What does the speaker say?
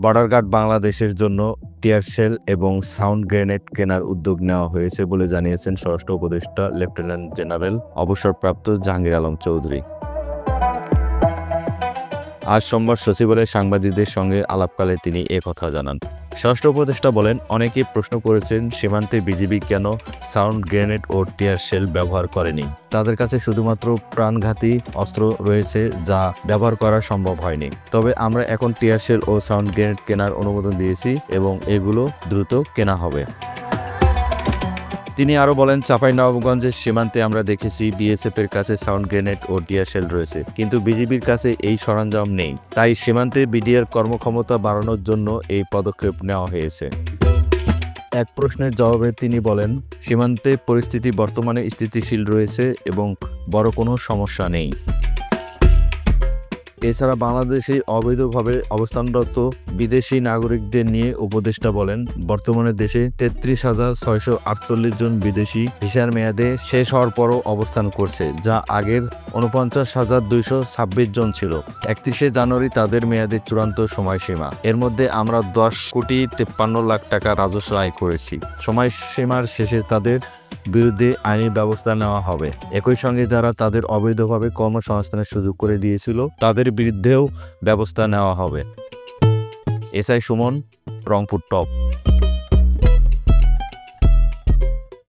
Border guard বাংলাদেশের জন্য tear shell এবং সাউন্ড গ্রেনেড কেনার উদ্যোগ নেওয়া হয়েছে বলে জানিয়েছেন স্বরাষ্ট্র উপদেষ্টা লেফটেন্যান্ট জেনারেল অবসরপ্রাপ্ত জাহাঙ্গীর আলম চৌধুরী। আজ সোমবার সচিবালয়ে সাংবাদিকদের সঙ্গে আলাপকালে তিনি কথা জানান। স্বরাষ্ট্র উপদেষ্টা বলেন, অনেকেই প্রশ্ন করেছেন সীমান্তে বিজিবি কেন সাউন্ড গ্রেনেড ও টিয়ার শেল ব্যবহার করেনি। তাদের কাছে শুধুমাত্র প্রাণঘাতী অস্ত্র রয়েছে যা ব্যবহার করা সম্ভব হয়নি। তবে আমরা এখন টিয়ার শেল ও সাউন্ড গ্রেনেড কেনার অনুমোদন দিয়েছি এবং এগুলো দ্রুত কেনা হবে। তিনি আরও বলেন, চাঁপাইনবাবগঞ্জের সীমান্তে আমরা দেখেছি বিএসএফ এর কাছে সাউন্ড গ্রেনেড ও টিয়ার শেল রয়েছে, কিন্তু বিজিবির কাছে এই সরঞ্জাম নেই। তাই সীমান্তে বিডিআর কর্মক্ষমতা বাড়ানোর জন্য এই পদক্ষেপ নেওয়া হয়েছে। এক প্রশ্নের জবাবে তিনি বলেন, সীমান্তে পরিস্থিতি বর্তমানে স্থিতিশীল রয়েছে এবং বড় কোনো সমস্যা নেই। এছাড়া বাংলাদেশে অবৈধভাবে অবস্থানরত বিদেশি নাগরিকদের নিয়ে উপদেষ্টা বলেন, বর্তমানে দেশে ৩৩,৬৪৮ জন বিদেশি ভিসার মেয়াদে শেষ হওয়ার পরও অবস্থান করছে, যা আগের ৪৯,২২৬ জন ছিল। ৩১শে জানুয়ারি তাদের মেয়াদের চূড়ান্ত সময়সীমা। এর মধ্যে আমরা ১০,৫৩,০০,০০০ টাকা রাজস্ব আয় করেছি। সময়সীমার শেষে তাদের বিরুদ্ধে আইনি ব্যবস্থা নেওয়া হবে। একই সঙ্গে যারা তাদের অবৈধভাবে কর্মসংস্থানের সুযোগ করে দিয়েছিল তাদের বিরুদ্ধেও ব্যবস্থা নেওয়া হবে। SI Suman, Rangpur top.